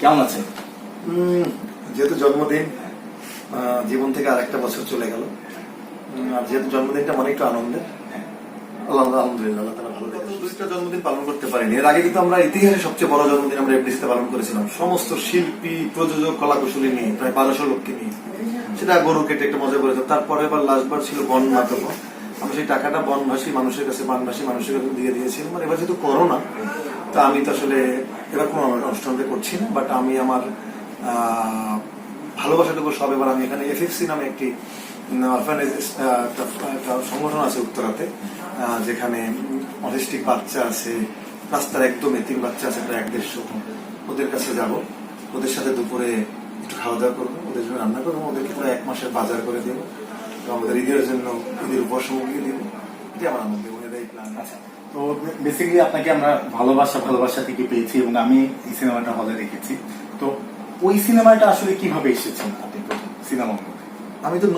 কেমন আছেন? যেহেতু জন্মদিন, জীবন থেকে আরেকটা বছর চলে গেল, আর যেহেতু জন্মদিনটা মানে একটু আনন্দের, আলহামদুলিল্লাহ আল্লাহ তাআলা ভালো রেখেছেন। দুইটা জন্মদিন পালন করতে পারিনি। এর আগে কিন্তু আমরা ইতিহাসে সবচেয়ে বড় জন্মদিন আমরা এফডিসিতে পালন করেছিলাম, সমস্ত শিল্পী, প্রযোজক, কলাকুশলী নিয়ে, প্রায় 1200 লোককে নিয়ে। সেটা গরু কেটে একটা মজা করেছিলাম। তারপরে আবার লাস্টবার ছিল বন নাটক। আমরা সেই টাকাটা বনবাসী মানুষের কাছে, বানবাসী মানুষের কাছে দিয়ে দিয়েছিলাম। আর এবার যেহেতু করোনা, তা আমি তো আসলে এবার কোনো অনুষ্ঠানটা করছি না, বাট আমি আমার ভালোবাসাটুকু সব এবার আমি এখানে এফএফসি নামে একটি অরফানেজ সংগঠন আছে উত্তরাতে, যেখানে অটিস্টিক বাচ্চা আছে, রাস্তার একদম এতিম বাচ্চা আছে প্রায় 150। ওদের কাছে যাব, ওদের সাথে দুপুরে একটু খাওয়া দাওয়া করবো, ওদের জন্য রান্না করবো, ওদেরকে প্রায় 1 মাসের বাজার করে দেবো, আমাদের ঈদের জন্য ঈদের উপসামগ্রী দেবো। এটা আমার আনন্দ এবং এটাই প্ল্যান আছে। তো বেসিক্যালি আপনাকে আমরা ভালোবাসা থেকে পেয়েছি এবং আমি এই সিনেমাটা হলে দেখেছি। তো ওই সিনেমাটা আসলে কিভাবে এসেছেন আপনি প্রথম সিনেমা? আমি তো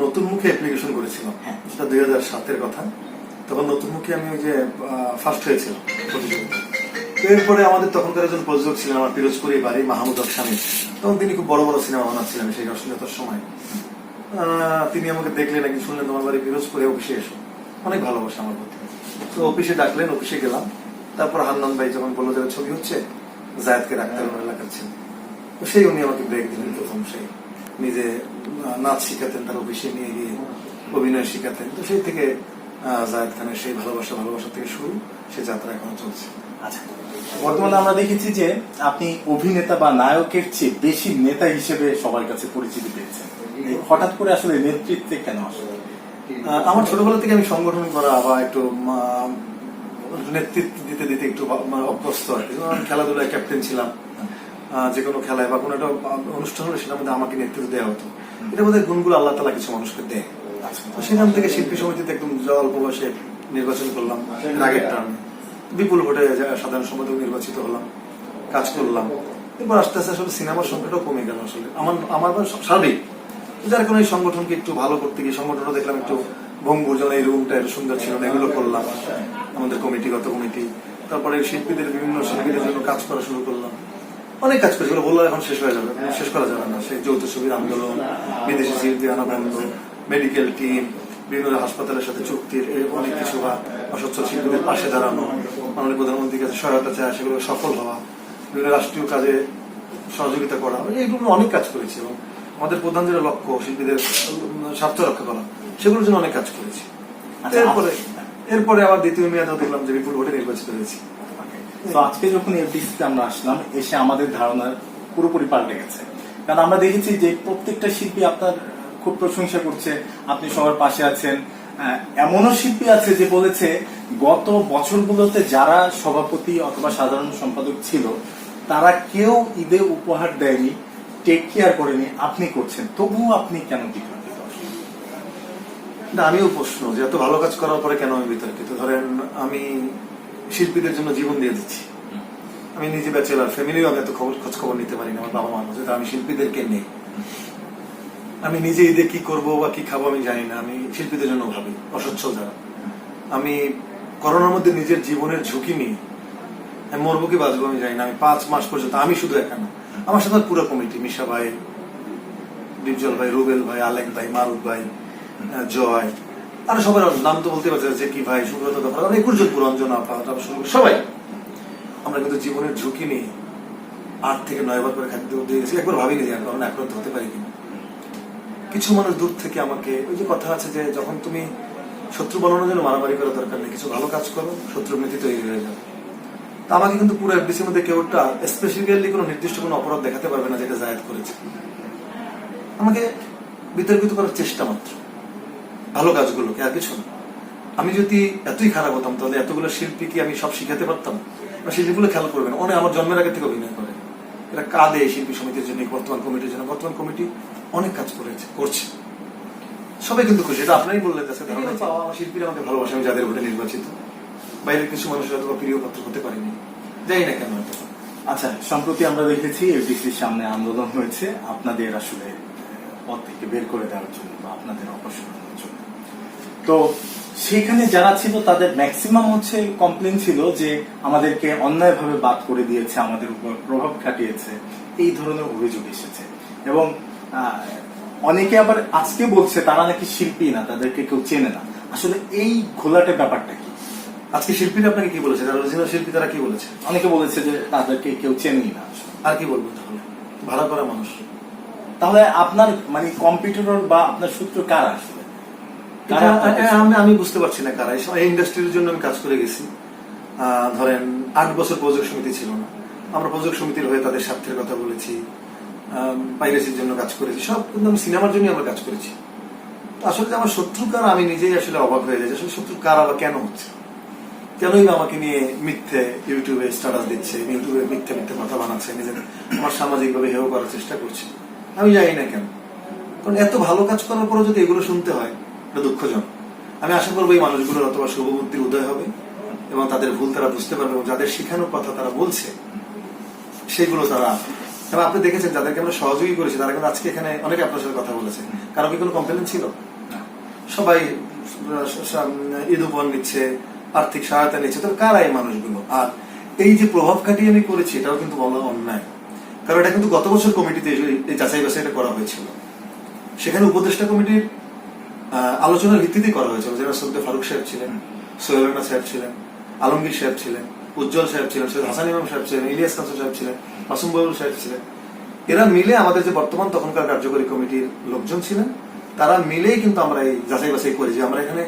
নতুন মুখে অ্যাপ্লিকেশন করেছিলাম, হ্যাঁ, সেটা 2007-এর কথা। তখন নতুন মুখে আমি ওই যে ফার্স্ট হয়েছিলাম প্রতিযোগিতা। এরপরে আমাদের তখনকার একজন প্রযোজক ছিলেন, আমার পিরোজপুরে বাড়ি, মাহমুদ হক স্বামী। তখন তিনি খুব বড় বড় সিনেমা বানাচ্ছিলেন সেই অশ্লীলতার সময়। তিনি আমাকে দেখলেন, নাকি শুনলেন তোমার বাড়ি পিরোজপুরে, অফিসে এসো। অনেক ভালোবাসা আমার প্রতি। তো অফিসে ডাকলেন, অফিসে গেলাম। তারপর হান্নান ভাই যখন বললো যে ছবি হচ্ছে, জায়েদকে রাখতে হবে এলাকার ছিল, তো সেই উনি আমাকে ব্রেক দিলেন। প্রথম সেই নিজে নাচ শিখাতেন, তার অফিসে নিয়ে গিয়ে অভিনয় শিখাতেন। তো সেই থেকে জায়েদ খানের সেই ভালোবাসা থেকে শুরু, সে যাত্রা এখনো চলছে। আচ্ছা, বর্তমানে আমরা দেখেছি যে আপনি অভিনেতা বা নায়কের চেয়ে বেশি নেতা হিসেবে সবার কাছে পরিচিতি পেয়েছেন। হঠাৎ করে আসলে নেতৃত্বে কেন আসলে? আমার ছোটবেলা থেকে আমি সংগঠন করা বা একটু নেতৃত্ব দিতে দিতে একটু অভ্যস্ত আর কি। খেলাধুলায় ক্যাপ্টেন ছিলাম, যে কোনো খেলায় বা কোনো একটা অনুষ্ঠান হলে সেটার মধ্যে আমাকে নেতৃত্ব দেওয়া হতো। এটা বোধহয় গুণগুলো আল্লাহ তাআলা কিছু মানুষকে দেয়। তো সেখান থেকে শিল্পী সমিতিতে একদম অল্প বয়সে নির্বাচন করলাম, আগের টার্মে বিপুল ভোটে সাধারণ সম্পাদক নির্বাচিত হলাম, কাজ করলাম। এরপর আস্তে আস্তে আসলে সিনেমার সংখ্যাটাও কমে গেল। আসলে আমার সার্বিক যার কোনো এই সংগঠনকে একটু ভালো করতে গিয়ে সংগঠনটা দেখলাম একটু ভঙ্গুর, যেন এই রুমটা একটু সুন্দর ছিল না, এগুলো করলাম আমাদের কমিটিগত কমিটি। তারপরে শিল্পীদের বিভিন্ন শিল্পীদের জন্য কাজ করা শুরু করলাম, অনেক কাজ করেছিল, বললো এখন শেষ হয়ে যাবে, শেষ করা যাবে না। সেই যৌথ ছবির আন্দোলন, বিদেশি শিল্পী আনা বন্ধ, মেডিকেল টিম, বিভিন্ন হাসপাতালের সাথে চুক্তির অনেক কিছু, বা অসচ্ছল শিল্পীদের পাশে দাঁড়ানো, মাননীয় প্রধানমন্ত্রীর কাছে সহায়তা চায়, সেগুলো সফল হওয়া, বিভিন্ন রাষ্ট্রীয় কাজে সহযোগিতা করা, এইগুলো অনেক কাজ করেছি। এবং আমাদের প্রধান যেটা লক্ষ্য শিল্পীদের স্বার্থ রক্ষা করা, সেগুলোর জন্য অনেক কাজ করেছি। এরপরে আবার দ্বিতীয় মেয়াদেও দেখলাম যে বিপুল ভোটে নির্বাচিত হয়েছি। তো আজকে যখন এফডিসিতে আমরা আসলাম, এসে আমাদের ধারণা পুরোপুরি পাল্টে গেছে। কারণ আমরা দেখেছি যে প্রত্যেকটা শিল্পী আপনার খুব প্রশংসা করছে, আপনি সবার পাশে আছেন। এমনও শিল্পী আছে যে বলেছে গত বছরগুলোতে যারা সভাপতি অথবা সাধারণ সম্পাদক ছিল তারা কেউ ঈদে উপহার দেয়নি, টেক কেয়ার করেনি, আপনি করছেন, তবুও আপনি কেন বিতর্কিত? না, আমিও প্রশ্ন যে এত ভালো কাজ করার পরে কেন আমি বিতর্কিত? ধরেন আমি শিল্পীদের জন্য জীবন দিয়ে দিচ্ছি, আমি নিজে ব্যাচেলার, ফ্যামিলিও আমি এত খোঁজ খবর নিতে পারি না, আমার বাবা মা যেটা আমি শিল্পীদেরকে নেই। আমি নিজে ঈদে কি করবো বা কি খাবো আমি জানি না, আমি শিল্পীদের জন্য ভাবি, অসচ্ছল যারা। আমি করোনার মধ্যে নিজের জীবনের ঝুঁকি নিই, আমি মরবো কি বাঁচবো আমি জানি না। আমি 5 মাস পর্যন্ত, আমি শুধু একা না, আমার সাথে পুরো কমিটি, মিশা ভাই, ডিপজল ভাই, রুবেল ভাই, আলেক ভাই, মারুফ ভাই, জয়, আর সবার নাম তো বলতে পারছে, যে কি ভাই, সুব্রত দফা, 21 জন, পুরঞ্জন আপা, সবাই আমরা কিন্তু জীবনের ঝুঁকি নিয়ে 8 থেকে 9 বার করে খাদ্য দিয়ে গেছি। একবার ভাবিনি যে কারণ আক্রান্ত হতে পারি কিনা। কিছু মানুষ দূর থেকে আমাকে, ওই যে কথা আছে যে যখন তুমি শত্রু বানানোর জন্য মারামারি করার দরকার নেই, কিছু ভালো কাজ করো, শত্রু নীতি তৈরি হয়ে যাবে। তা আমাকে কিন্তু পুরো এফডিসির মধ্যে কেউ একটা স্পেসিফিক্যালি কোনো নির্দিষ্ট কোনো অপরাধ দেখাতে পারবে না যেটা জায়েদ করেছে। আমাকে বিতর্কিত করার চেষ্টা মাত্র, ভালো কাজগুলোকে, আর কিছু না। আমি যদি এতই খারাপ হতাম তাহলে এতগুলো শিল্পী কি আমি সব শিখাতে পারতাম? শিল্পীগুলো খেয়াল করবে না, অনেক আমার জন্মের আগে থেকে অভিনয় করে, এরা কাঁদে শিল্পী সমিতির জন্য, বর্তমান কমিটির জন্য। বর্তমান কমিটি অনেক কাজ করছে, সবাই কিন্তু খুশি। এটা আপনারই বললেন, শিল্পীরা আমাকে ভালোবাসে, আমি যাদের ভোটে নির্বাচিত। বাইরের কিছু মানুষের হয়তো প্রিয় পাত্র হতে পারিনি, যাই না কেন। আচ্ছা, সম্প্রতি আমরা দেখেছি এফডিসির সামনে আন্দোলন হয়েছে আপনাদের আসলে পদ থেকে বের করে দেওয়ার জন্য বা আপনাদের অপসারণের জন্য। তো সেখানে যারা ছিল তাদের ম্যাক্সিমাম কমপ্লেন ছিল যে আমাদেরকে অন্যায়ভাবে বাদ করে দিয়েছে, আমাদের উপর প্রভাব খাটিয়েছে, এই ধরনের অভিযোগ এসেছে এবং অনেকে আবার আজকে বলছে তারা নাকি শিল্পী না, তাদেরকে কেউ চেনে না। আসলে এই ঘোলাটে ব্যাপারটা কি? আজকে শিল্পীরা আপনাকে কি বলেছে, যারা অরিজিনাল শিল্পী তারা কি বলেছে? অনেকে বলেছে যে তাদেরকে কেউ চেনেই না আসলে। আর কি বলবো, তাহলে ভাড়া করা মানুষ। তাহলে আপনার মানে কম্পিউটার বা আপনার সূত্র কারা আসলে? কারা আপনার কাছে? আমি বুঝতে পারছি না কারা। এই ইন্ডাস্ট্রির জন্য আমি কাজ করে গেছি। ধরেন 8 বছর প্রযোজক সমিতি ছিল না, আমরা প্রযোজক সমিতির হয়ে তাদের স্বার্থের কথা বলেছি, পাইরেসির জন্য কাজ করেছি, সব কিন্তু আমি সিনেমার জন্য আমরা কাজ করেছি। তো আসলে যে আমার শত্রু কারা আমি নিজেই আসলে অবাক হয়ে যাই। আসলে শত্রু কারা বা কেন হচ্ছে, কেনই বা আমাকে নিয়ে মিথ্যে ইউটিউবে স্ট্যাটাস দিচ্ছে, ইউটিউবে মিথ্যে মিথ্যে কথা বানাচ্ছে, নিজের আমার সামাজিকভাবে হেয় করার চেষ্টা করছে, আমি জানি না কেন। কারণ এত ভালো কাজ করার পরে যদি এগুলো শুনতে হয়, এটা দুঃখজনক। আমি আশা করবো এই মানুষগুলোর অথবা শুভবুদ্ধির উদয় হবে এবং তাদের ভুল তারা বুঝতে পারবে এবং যাদের শেখানোর কথা তারা বলছে সেগুলো তারা। এবং আপনি দেখেছেন যাদেরকে আমরা সহযোগী করেছি তারা কিন্তু আজকে এখানে অনেকে আপনার সাথে কথা বলেছে। কারো কি কোনো কমপ্লেন ছিল? সবাই ঈদ উপহার নিচ্ছে, আর্থিক সহায়তা নিচ্ছে। তো কারা এই মানুষগুলো? আর এই যে প্রভাব খাটিয়ে আমি করেছি এটাও কিন্তু বলা অন্যায়, কারণ এটা কিন্তু গত বছর কমিটিতে এই যাচাই বাছাইটা করা হয়েছিল। সেখানে উপদেষ্টা কমিটির আলোচনার ভিত্তিতে করা হয়েছিল। যেটা সৈয়দ ফারুক সাহেব ছিলেন, সোহেল রানা সাহেব ছিলেন, আলমগীর সাহেব ছিলেন, উজ্জ্বল সাহেব ছিলেন, সৈয়দ হাসান ইমাম সাহেব ছিলেন, ইলিয়াস কাসম সাহেব ছিলেন, মাসুম বাবুল সাহেব ছিলেন। এরা মিলে আমাদের যে বর্তমান তখনকার কার্যকরী কমিটির লোকজন ছিলেন, তারা মিলেই কিন্তু আমরা এই যাচাই বাছাই করি। যে আমরা এখানে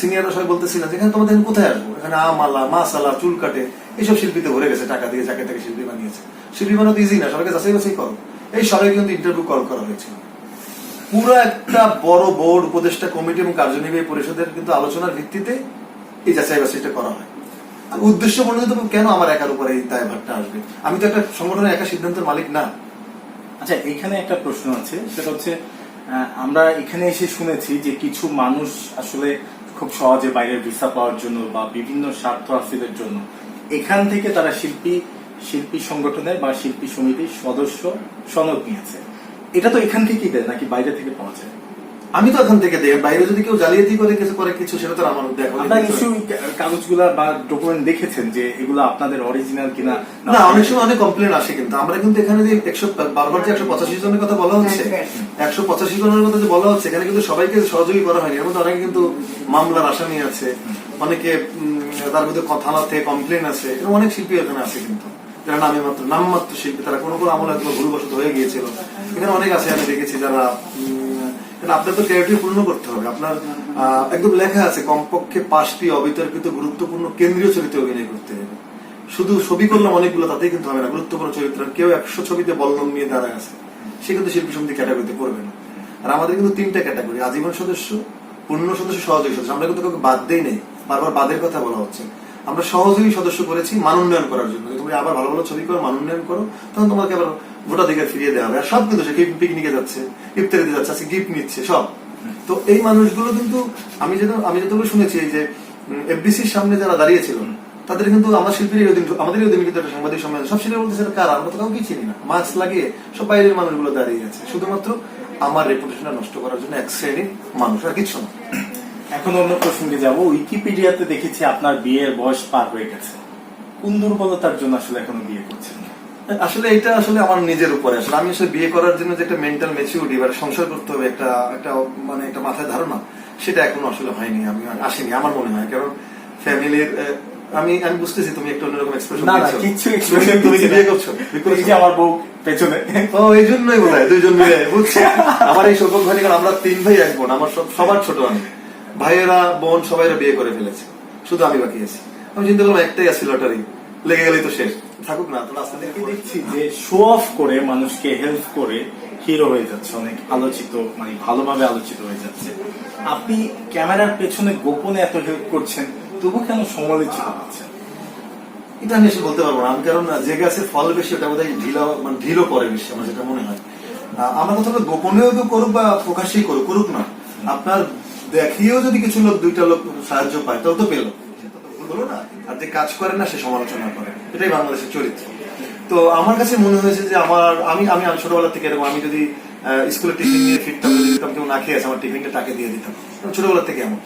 সিনিয়ররা সবাই বলতেছিলেন যেখানে তোমাদের কোথায় আসবো, এখানে আমালা মাসালা চুল কাটে এইসব শিল্পীতে ভরে গেছে, টাকা দিয়ে যাকে তাকে শিল্পী বানিয়েছে। শিল্পী বানাতে ইজি না, সবাইকে যাচাই বাছাই করো। এই সবাই কিন্তু ইন্টারভিউ কল করা হয়েছিল। পুরো একটা বড় বোর্ড, উপদেষ্টা কমিটি এবং কার্যনির্বাহী পরিষদের কিন্তু আলোচনার ভিত্তিতে এই যাচাই বাছাইটা করা হয়। উদ্দেশ্য মনোনীত কেন আমার একার উপরে এই দায়ভারটা আসবে? আমি তো একটা সংগঠনের একা সিদ্ধান্তের মালিক না। আচ্ছা, এখানে একটা প্রশ্ন আছে, সেটা হচ্ছে আমরা এখানে এসে শুনেছি যে কিছু মানুষ আসলে খুব সহজে বাইরের ভিসা পাওয়ার জন্য বা বিভিন্ন স্বার্থ হাসিলের জন্য এখান থেকে তারা শিল্পী সংগঠনের বা শিল্পী সমিতির সদস্য সনদ নিয়েছে। এটা তো এখান থেকেই দেয় নাকি বাইরে থেকে পাওয়া যায়? আমি তো এখান থেকে দেয়, বাইরে যদি কেউ জালিয়াতি করে কিছু করে কিছু, সেটা তো আমার দেখা। আপনারা নিশ্চয়ই কাগজগুলা বা ডকুমেন্ট দেখেছেন যে এগুলো আপনাদের অরিজিনাল কিনা। না, অনেক সময় অনেক কমপ্লেন আসে, কিন্তু আমরা কিন্তু এখানে যে 185 জনের কথা বলা হচ্ছে, 185 জনের কথা যে বলা হচ্ছে, এখানে কিন্তু সবাইকে সহযোগী করা হয়নি। এর মধ্যে অনেকে কিন্তু মামলার আসামি আছে, অনেকে তার মধ্যে থানা থেকে কমপ্লেন আছে, এরকম অনেক শিল্পী এখানে আছে কিন্তু যারা নামমাত্র শিল্পী, তারা কোনো কোনো আমলে ভুলবশত হয়ে গিয়েছিল। এখানে অনেক আছে আমি দেখেছি যারা। আপনার তো ক্যারিয়ার পূর্ণ করতে হবে। আপনার একদম লেখা আছে কমপক্ষে 5টি অবিতর্কিত গুরুত্বপূর্ণ কেন্দ্রীয় চরিত্রে অভিনয় করতে হবে। শুধু ছবি করলাম অনেকগুলো, তাতেই কিন্তু হবে না। গুরুত্বপূর্ণ চরিত্র, কেউ 100 ছবিতে বল্লম নিয়ে দাঁড়ায় আছে, সে কিন্তু শিল্পী সমিতি ক্যাটাগরিতে পড়বে না। আর আমাদের কিন্তু 3টা ক্যাটাগরি, আজীবন সদস্য, পূর্ণ সদস্য, সহযোগী সদস্য। আমরা কিন্তু কাউকে বাদ দেই নেই, বারবার বাদের কথা বলা হচ্ছে। আমরা সহযোগী সদস্য করেছি মানোন্নয়ন করার জন্য। তুমি আবার ভালো ভালো ছবি করো, মানোন্নয়ন করো, তখন তোমাকে আবার ভোটাধিকার ফিরিয়ে দেওয়া হবে। আর সব কিন্তু সে পিকনিকে যাচ্ছে, ইফতারিতে যাচ্ছে, আজকে গিফট নিচ্ছে সব। তো এই মানুষগুলো কিন্তু আমি যতগুলো শুনেছি, এই যে এফডিসির সামনে যারা দাঁড়িয়েছিল তাদের কিন্তু আমার শিল্পীর আমাদেরই ওদিন কিন্তু একটা সাংবাদিক সম্মেলন, সব শিল্পী বলতেছে কারা, আমরা তো কাউকে চিনি না, মাস্ক লাগিয়ে সব বাইরের মানুষগুলো দাঁড়িয়ে আছে, শুধুমাত্র আমার রেপুটেশনটা নষ্ট করার জন্য এক শ্রেণীর মানুষ, আর কিছু না। এখন অন্য প্রসঙ্গে যাব। উইকিপিডিয়াতে দেখেছি আপনার বিয়ের বয়স পার হয়ে গেছে। কোন দুর্বলতার জন্য আসলে এখনো বিয়ে করছেন? আসলে এটা আসলে আমার নিজের উপরে। আসলে আমি আসলে বিয়ে করার জন্য যে একটা মেন্টাল ম্যাচিউরিটি বা সংসার করতে হবে একটা মানে একটা মাথায় ধারণা, সেটা এখনো আসলে হয়নি, আমি আসেনি আমার মনে হয়। কারণ ফ্যামিলির আমি বুঝতেছি তুমি একটা অন্যরকম এক্সপ্রেশন দিচ্ছ। কিছু এক্সপ্রেশন তুমি কি বিয়ে করছো? এই যে আমার বউ পেছনে। ও এই জন্যই বোধহয় 2 জন মিলে, বুঝছি। আমার এই সৌভাগ্য হয়নি, কারণ আমরা 3 ভাই 1 বোন, আমার সবার ছোট আমি। ভাইয়েরা বোন সবাইরা বিয়ে করে ফেলেছে, শুধু আমি বাকি আছি। আমি চিন্তা করলাম একটাই আছে লটারি, লেগে গেলেই তো শেষ, থাকুক না। তো রাস্তা থেকে দেখছি যে শো অফ করে মানুষকে হেল্প করে হিরো হয়ে যাচ্ছে, অনেক আলোচিত, মানে ভালোভাবে আলোচিত হয়ে যাচ্ছে। আপনি ক্যামেরার পেছনে গোপনে এত হেল্প করছেন, তবু কেন সমালোচিত হচ্ছেন? এটা আমি এসে বলতে পারবো না। আমি কারণ যে গাছের ফল বেশি ওটা বোধহয় ঢিলও পরে বেশি, আমার যেটা মনে হয়। আমার কথা হলো গোপনেও তো করুক বা প্রকাশেই করুক না, আপনার দেখিয়েও যদি কিছু লোক 2টা লোক সাহায্য পায় তাও তো পেল, বলো না। আর যে কাজ করে না সে সমালোচনা করে, এটাই বাংলাদেশের চরিত্র। তো আমার কাছে মনে হয়েছে যে আমি ছোটবেলা থেকে এরকম, আমি যদি স্কুলে টিফিন নিয়ে ফিরতাম, যদি দিতাম কেউ না খেয়ে আছে, আমার টিফিনটা টাকে দিয়ে দিতাম ছোটবেলা থেকে। এমন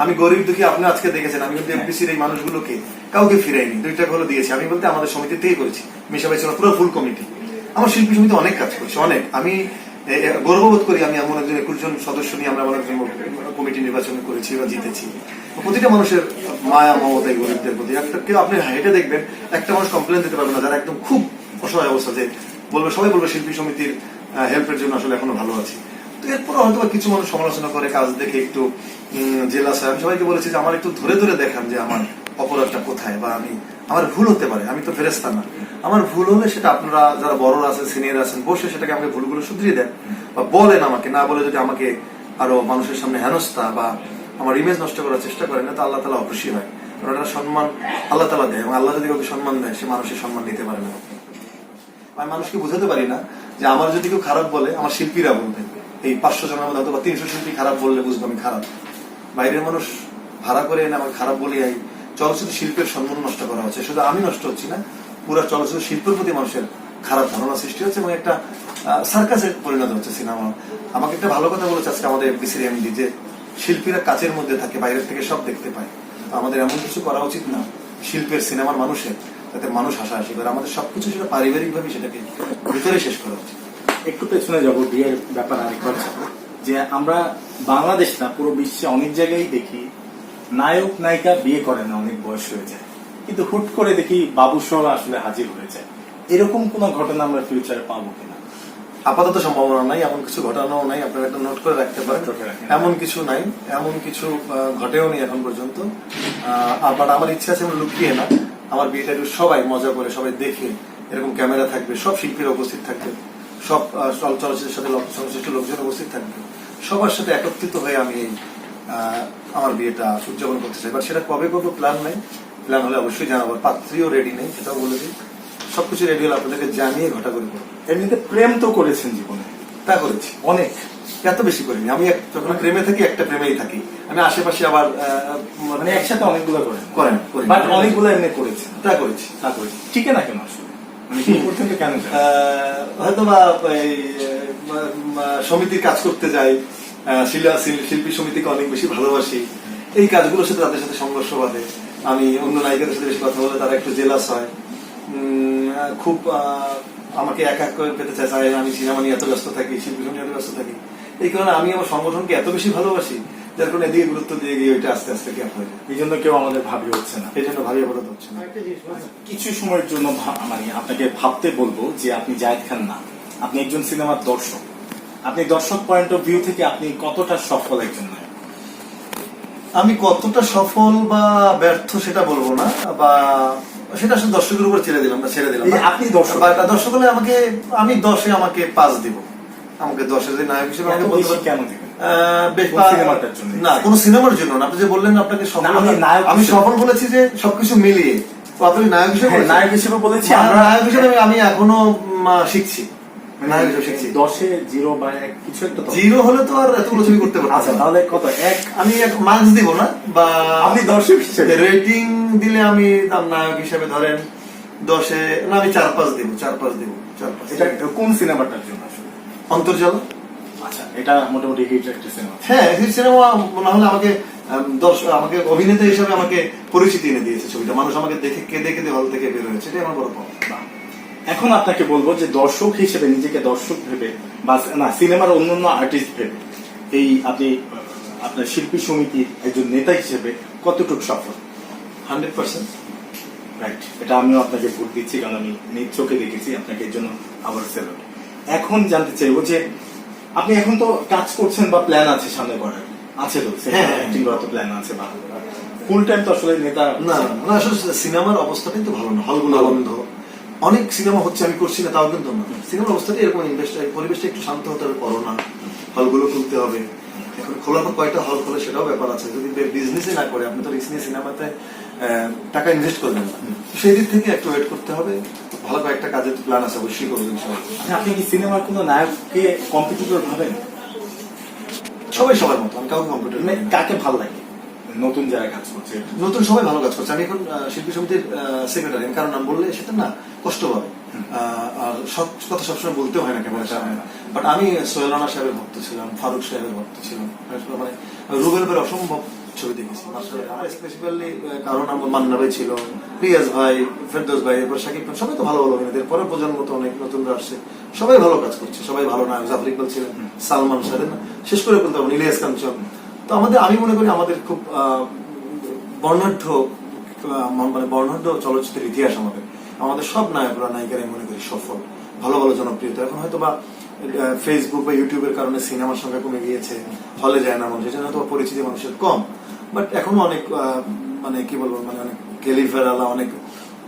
আমি গরিব দুঃখী, আপনি আজকে দেখেছেন আমি কিন্তু এফডিসির এই মানুষগুলোকে কাউকে ফিরাইনি, 2টা ঘরও দিয়েছি। আমি বলতে আমাদের সমিতি থেকেই করেছি, মিশা ভাই ছিল পুরো ফুল কমিটি। আমার শিল্পী সমিতি অনেক কাজ করছে, অনেক। আমি গর্ববোধ করি আমি এমন একজন 21 জন সদস্য নিয়ে আমরা এমন একজন কমিটি নির্বাচন করেছি বা জিতেছি। প্রতিটা মানুষের মায়া মমতা এই গরিবদের প্রতি। একটা কেউ আপনি হেঁটে দেখবেন একটা মানুষ কমপ্লেন দিতে পারবে না যারা একদম খুব অসহায় অবস্থা, যে বলবে সবাই বলবে শিল্পী সমিতির হেল্পের জন্য আসলে এখনো ভালো আছি। তো এরপর হয়তো কিছু মানুষ সমালোচনা করে, কাজ দেখে একটু জেলাস হয়। আমি সবাইকে বলেছি যে আমার একটু ধরে ধরে দেখান যে আমার অপরাধটা কোথায়, বা আমার ভুল হতে পারে, আমি তো ফেরেশতা না। আমার ভুল হলে সেটা আপনারা যারা বড়রা আছেন, সিনিয়র আছেন, বসে সেটাকে আমাকে ভুলগুলো শুধরিয়ে দেন বা বলেন আমাকে। না বলে যদি আমাকে আরো মানুষের সামনে হেনস্থা বা আমার ইমেজ নষ্ট করার চেষ্টা করেন, না তো আল্লাহ তাআলা অখুশি হয়। কারণ এটা সম্মান আল্লাহ তাআলা দেয়, এবং আল্লাহ যদি কাউকে সম্মান দেয় সে মানুষের সম্মান নিতে পারে না। আমি মানুষকে বোঝাতে পারি না যে আমার যদি কেউ খারাপ বলে, আমার শিল্পীরা বলবে, এই 500 জনের মধ্যে অথবা 300 শিল্পী খারাপ বললে বুঝবো আমি খারাপ। বাইরের মানুষ ভাড়া করে এনে আমাকে খারাপ বলে এই চলচ্চিত্র শিল্পের সম্মান নষ্ট করা হচ্ছে। শুধু আমি নষ্ট হচ্ছি না, পুরো চলচ্চিত্র শিল্পের প্রতি মানুষের খারাপ ধারণা সৃষ্টি হচ্ছে এবং একটা সার্কাসে পরিণত হচ্ছে সিনেমা। আমাকে একটা ভালো কথা বলেছে আজকে আমাদের এফডিসির এমডি, যে শিল্পীরা কাচের মধ্যে থাকে, বাইরের থেকে সব দেখতে পায়। তো আমাদের এমন কিছু করা উচিত না শিল্পের, সিনেমার মানুষের, যাতে মানুষ হাসাহাসি করে। আমাদের সবকিছু সেটা পারিবারিক ভাবে সেটাকে ভিতরে শেষ করা উচিত। একটু পেছনে যাবো, বিয়ের ব্যাপার আরেকবার যাবো, যে আমরা বাংলাদেশ না পুরো বিশ্বে অনেক জায়গায় দেখি নায়ক নায়িকা বিয়ে করে না, অনেক বয়স হয়ে যায়, কিন্তু হুট করে দেখি বাবু সহ আসলে হাজির হয়ে যায়। এরকম কোন ঘটনা আমরা ফিউচারে পাবো কিনা? আপাতত সম্ভাবনা নাই, এমন কিছু ঘটানোও নাই। আপনারা একটা নোট করে রাখতে পারেন, এমন কিছু নাই, এমন কিছু ঘটেও নি এখন পর্যন্ত। আবার আমার ইচ্ছা আছে লুকিয়ে না, আমার বিয়েটা সবাই মজা করে, সবাই দেখে, এরকম ক্যামেরা থাকবে, সব শিল্পীরা উপস্থিত থাকবে, সব চলচ্চিত্রের সাথে সংশ্লিষ্ট লোকজন উপস্থিত থাকবে, সবার সাথে একত্রিত হয়ে আমি এই আমার বিয়েটা উদযাপন করতে চাই। বাট সেটা কবে করবো প্ল্যান নাই, প্ল্যান হলে অবশ্যই জানাবো। পাত্রীও রেডি নেই, সেটাও বলে দিই। সবকিছু রেডি হলে আপনাদেরকে জানিয়ে ঘটা করে করবো। এমনিতে প্রেম তো করেছেন জীবনে? তা করেছি, অনেক। এত বেশি করিনি। আমি যখন প্রেমে থাকি একটা প্রেমেই থাকি, আমি আশেপাশে আবার মানে একসাথে অনেকগুলো করেন? করেন, বাট অনেকগুলো এমনি করেছেন? তা করেছি। ঠিকই না কেন আসলে, মানে বিয়ে করতে হলে কেন? হয়তো বা এই সমিতির কাজ করতে যাই, শিল্পী সমিতিকে অনেক বেশি ভালোবাসি, এই কাজগুলোর সাথে তাদের সাথে সংঘর্ষ বাঁধে। আমি অন্য নায়িকাদের সাথে বেশি কথা বলে তারা একটু জেলাস হয়, খুব আমাকে একা করে পেতে চায়। আমি সিনেমা নিয়ে এত ব্যস্ত থাকি, শিল্পী সমিতি এত ব্যস্ত থাকি, এই কারণে আমি আমার সংগঠনকে এত বেশি ভালোবাসি, যার কারণে এদিকে গুরুত্ব দিয়ে গিয়ে ওইটা আস্তে আস্তে গ্যাপ হয়ে যায়। এই জন্য কেউ আমাদের ভাবি হচ্ছে না, এই জন্য ভাবি আপাতত হচ্ছে না। কিছু সময়ের জন্য মানে আপনাকে ভাবতে বলবো যে আপনি জায়েদ খান না, আপনি একজন সিনেমার দর্শক। আপনি দর্শক পয়েন্ট অফ ভিউ থেকে আপনি কতটা সফল একজন নায়ক? আমি কতটা সফল বা ব্যর্থ সেটা বলবো না, বা সেটা আসলে দর্শকের উপর ছেড়ে দিলাম। আপনি দর্শক, দর্শক হলে আমাকে, আমি 10-এ আমাকে 5 দিব। আমাকে 10-এ যদি নায়ক হিসেবে আমাকে বলতে কেন দিবেন? সিনেমাটার জন্য না, কোন সিনেমার জন্য না। আপনি যে বললেন আপনাকে সফল, আমি সফল বলেছি যে সবকিছু মিলিয়ে। তো আপনি নায়ক হিসেবে, নায়ক হিসেবে বলেছি। নায়ক হিসেবে আমি এখনো শিখছি, নায়ক হিসেবে শিখছি। 10-এ 0 বা 1 কিছু একটা 0 হলে তো আর এতগুলো ছবি করতে পারবো। আচ্ছা, তাহলে কত? 1 আমি মার্কস দিব না, বা আপনি দর্শক হিসেবে রেটিং দিলে আমি নায়ক হিসেবে ধরেন 10-এ না, আমি 4-5 দিব, 4-5 দিব, 4-5। এটা কোন সিনেমাটার জন্য আসলে? অন্তর্জাল। আচ্ছা, এটা মোটামুটি হিট একটা সিনেমা। হ্যাঁ, হিট সিনেমা না হলে আমাকে আমাকে অভিনেতা হিসেবে আমাকে পরিচিতি এনে দিয়েছে ছবিটা। মানুষ আমাকে দেখে কেঁদে কেঁদে হল থেকে বের হয়েছে, এটাই আমার বড় পাওয়া। এখন আপনাকে বলবো যে দর্শক হিসেবে, নিজেকে দর্শক ভেবে বা না সিনেমার অন্যান্য আর্টিস্ট ভেবে, এই আপনি আপনার শিল্পী সমিতির একজন নেতা হিসেবে কতটুকু সফল? 100%। রাইট, এটা আমিও আপনাকে ভোট দিচ্ছি, কারণ আমি নিজ চোখে দেখেছি। আপনাকে এর জন্য আবার স্যালুট। এখন জানতে চাইবো যে আপনি এখন তো কাজ করছেন বা প্ল্যান আছে সামনে করার? আছে তো, অ্যাক্টিং করার তো প্ল্যান আছে, বা ফুল টাইম তো আসলে নেতা না। আসলে সিনেমার অবস্থা কিন্তু ভালো না, হলগুলো বন্ধ। অনেক সিনেমা হচ্ছে, আমি করছি না তাও কিন্তু না। সিনেমার অবস্থাটা এরকম, পরিবেশটা একটু শান্ত হতে হবে, করোনা, হলগুলো খুলতে হবে। এখন খোলার পর কয়টা হল খোলে সেটাও ব্যাপার আছে। যদি বিজনেসই না করে, আপনি তো রিস্ক নিয়ে সিনেমাতে টাকা ইনভেস্ট করবেন না, সেই দিক থেকে একটু ওয়েট করতে হবে। ভালো কয়েকটা কাজের প্ল্যান আছে, অবশ্যই করবেন সবাই। আপনি কি সিনেমার কোনো নায়ককে কম্পিটিটর ভাবেন? সবাই সবার মতো, আমি কাউকে কম্পিটিটর। কাকে ভালো লাগে নতুন যারা কাজ করছে? নতুন সবাই ভালো কাজ করছে। আমি এখন শিল্পী সমিতির সেক্রেটারি, কারণ নাম বললে সেটা না কষ্ট পাবে, আর সব কথা সবসময় বলতেও হয় না ক্যামেরার সামনে। বাট আমি সোহেল রানা সাহেবের ভক্ত ছিলাম, ফারুক সাহেবের ভক্ত ছিলাম, মানে রুবেল ভাইয়ের অসম্ভব ছবি দেখেছি স্পেশালি কারণ আমার মান্না ভাই ছিল, রিয়াজ ভাই, ফেরদৌস ভাই, এরপর শাকিব খান, সবাই তো ভালো ভালো অভিনেতা। পরের প্রজন্ম তো অনেক নতুনরা আসছে, সবাই ভালো কাজ করছে, সবাই ভালো নায়ক। জাফর ইকবাল ছিলেন, সালমান শাহ, শেষ করে বলতে পারবো ইলিয়াস কাঞ্চন। তো আমি মনে করি আমাদের খুব বর্ণাঢ্য মানে বর্ণাঢ্য চলচ্চিত্রের ইতিহাস আমাদের সব নায়করা নায়িকারাই মনে করি সফল, ভালো ভালো জনপ্রিয়তা। এখন হয়তো বা ফেসবুক বা ইউটিউবের কারণে সিনেমার সংখ্যা কমে গিয়েছে, হলে যায় না মানুষ, এই জন্য হয়তো পরিচিতি মানুষের কম। বাট এখনো অনেক মানে কি বলবো, মানে অনেক ক্যালিফার আলা, অনেক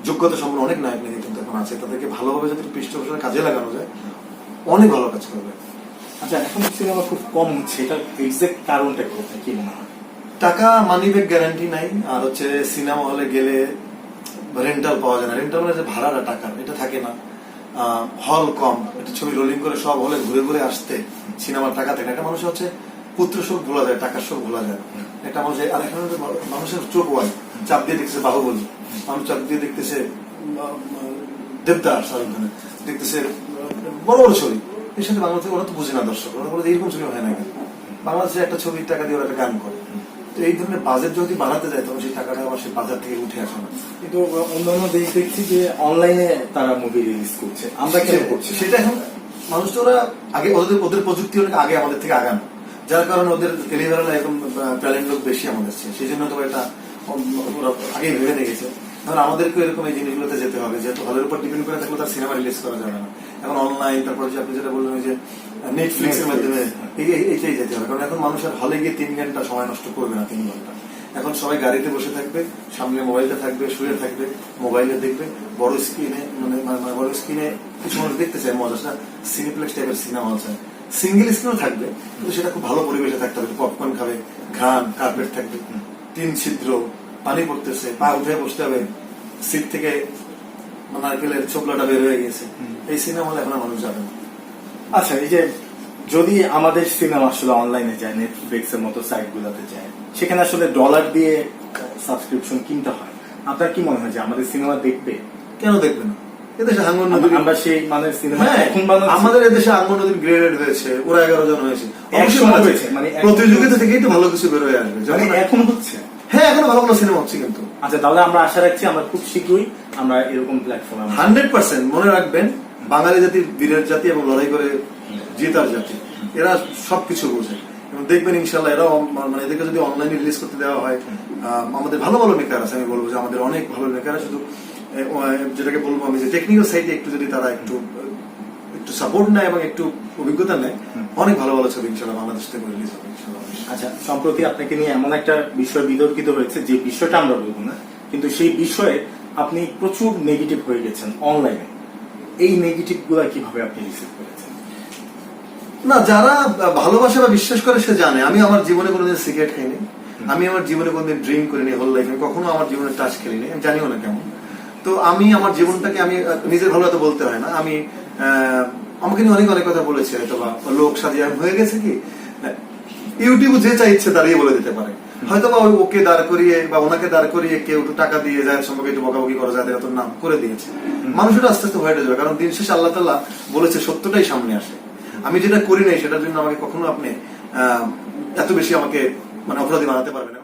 যোগ্যতা সম্পন্ন অনেক নায়ক নায়িকা কিন্তু এখন আছে। তাদেরকে ভালোভাবে যদি পৃষ্ঠপোষণে কাজে লাগানো যায়, অনেক ভালো কাজ করবে। আচ্ছা, এখন সিনেমা খুব কম হচ্ছে, এটার এক্সাক্ট কারণটা কোথায়, কি মনে হয়? টাকা, মানি ব্যাক গ্যারান্টি নাই। আর হচ্ছে সিনেমা হলে গেলে রেন্টাল পাওয়া যায় না, রেন্টাল মানে যে ভাড়াটা টাকা, এটা থাকে না। হল কম, একটা ছবি রোলিং করে সব হলে ঘুরে ঘুরে আসতে সিনেমার টাকা থাকে না। একটা মানুষ হচ্ছে পুত্র শোক ভোলা যায়, টাকার শোক ভোলা যায়। একটা মানুষ, আর এখন মানুষের চোখ ওয়াই, চাপ দিয়ে দেখতেছে বাহুবলী, মানুষ চাপ দিয়ে দেখতেছে দেবদাস, শাহরুখ খানের দেখতেছে বড় বড় ছবি। এর সাথে বাংলাদেশে ওরা তো বুঝে না, দর্শক ওরা বলে এরকম ছবি হয় না কেন। বাংলাদেশে একটা ছবির টাকা দিয়ে ওরা একটা গান করে। তো এই ধরনের বাজেট যদি বাড়াতে যায়, তখন সেই টাকাটা আবার সেই বাজার থেকে উঠে আসে না। কিন্তু অন্যান্য দেশ দেখছি যে অনলাইনে তারা মুভি রিলিজ করছে, আমরা কেন করছি? সেটা এখন মানুষ তো ওরা আগে ওদের প্রযুক্তি অনেক আগে আমাদের থেকে আগানো, যার কারণে ওদের ডেলিভারি এরকম ট্যালেন্ট লোক বেশি আমাদের চেয়ে, সেই জন্য তো এটা ওরা আগে ভেবে দেখেছে। তাহলে আমাদেরকে এরকম এই জিনিসগুলোতে যেতে হবে, যেহেতু হলের উপর ডিপেন্ড করে থাকলে তার সিনেমা রিলিজ করা যাবে না। এখন অনলাইন, তারপর যে আপনি যেটা বললেন যে নেটফ্লিক্স এর মাধ্যমে এইটাই যেতে হবে। কারণ এখন মানুষের হলে গিয়ে 3 ঘন্টা সময় নষ্ট করবে না, 3 ঘন্টা। এখন সবাই গাড়িতে বসে থাকবে, সামনে মোবাইলটা থাকবে, শুয়ে থাকবে, মোবাইলে দেখবে, বড় স্ক্রিনে মানে বড় স্ক্রিনে কিছু মানুষ দেখতে চায় মজা, সেটা সিনেপ্লেক্স টাইপের সিনেমা হল চায়। সিঙ্গেল স্ক্রিনও থাকবে, কিন্তু সেটা খুব ভালো পরিবেশে থাকতে হবে, পপকর্ন খাবে, ঘ্রাণ, কার্পেট থাকবে, 3 ছিদ্র, পানি পড়তেছে, পা উঠে বসতে হবে, সিট থেকে নারকেলের ছোবলাটা বের হয়ে গেছে। এই সিনেমা হলে এখন মানুষ যাবে না। আচ্ছা, এই যে যদি আমাদের সিনেমা আসলে অনলাইনে যায়, নেটফ্লিক্স এর মতো সাইট গুলাতে যায়, সেখানে আসলে ডলার দিয়ে সাবস্ক্রিপশন কিনতে হয়, আপনার কি মনে হয় যে আমাদের সিনেমা দেখবে? কেন দেখবে না? এদেশে আঙ্গন নদীর, আমরা সেই মানের সিনেমা হ্যাঁ, এখন বানাচ্ছি। আমাদের এদেশে আঙ্গন নদীর গ্রেডেড হয়েছে, ওরা 11 জন হয়েছে, একসময় হয়েছে, মানে প্রতিযোগিতা থেকেই তো ভালো কিছু বের হয়ে আসবে। মানে এখন হচ্ছে, হ্যাঁ, এখনো ভালো ভালো সিনেমা হচ্ছে কিন্তু। আচ্ছা, তাহলে আমরা আশা রাখছি আমরা খুব শীঘ্রই আমরা এরকম প্ল্যাটফর্মে 100% মনে রাখবেন, বাঙালি জাতি বীরের জাতি এবং লড়াই করে জেতার জাতি, এরা সবকিছু বোঝে। এবং দেখবেন ইনশাল্লাহ এরাও, মানে এদেরকে যদি অনলাইনে রিলিজ করতে দেওয়া হয়, আমাদের ভালো ভালো মেকার আছে, আমি বলবো যে আমাদের অনেক ভালো মেকার আছে। শুধু যেটাকে বলবো আমি যে টেকনিক্যাল সাইডে একটু যদি তারা একটু সাপোর্ট নেয় এবং একটু অভিজ্ঞতা নেয়, অনেক ভালো ভালো ছবি ইনশাল্লাহ বাংলাদেশ থেকে রিলিজ হবে ইনশাল্লাহ। আচ্ছা, সম্প্রতি আপনাকে নিয়ে এমন একটা বিষয় বিতর্কিত হয়েছে, যে বিষয়টা আমরা বলবো না, কিন্তু সেই বিষয়ে আপনি প্রচুর নেগেটিভ হয়ে গেছেন অনলাইনে। এই নেগেটিভ গুলা কিভাবে আপনি রিসিভ করেছেন? না, যারা ভালোবাসে বা বিশ্বাস করে সে জানে আমি আমার জীবনে কোনোদিন সিগারেট খাইনি, আমি আমার জীবনে কোনোদিন ড্রিঙ্ক করিনি, হোল লাইফ আমি কখনো আমার জীবনে টাচ খেলিনি, আমি জানিও না কেমন। তো আমি আমার জীবনটাকে আমি নিজের ভালো এত বলতে হয় না। আমি আমাকে নিয়ে অনেক অনেক কথা বলেছে, হয়তো বা লোক সাজিয়ে হয়ে গেছে কি, ইউটিউবে যে চা ইচ্ছে দাঁড়িয়ে বলে দিতে পারে, হয়তো বা ওকে দাঁড় করিয়ে বা ওনাকে দাঁড় করিয়ে কেউ একটু টাকা দিয়ে যায় সম্পর্কে একটু বকাবকি করা যায়, এত নাম করে দিয়েছে। মানুষের আস্তে আস্তে হয়ে যাবে, কারণ দিন শেষে আল্লাহ তাআলা বলেছে সত্যটাই সামনে আসে। আমি যেটা করি নাই সেটার জন্য আমাকে কখনো আপনি এত বেশি আমাকে মানে অপরাধী বানাতে পারবেন না।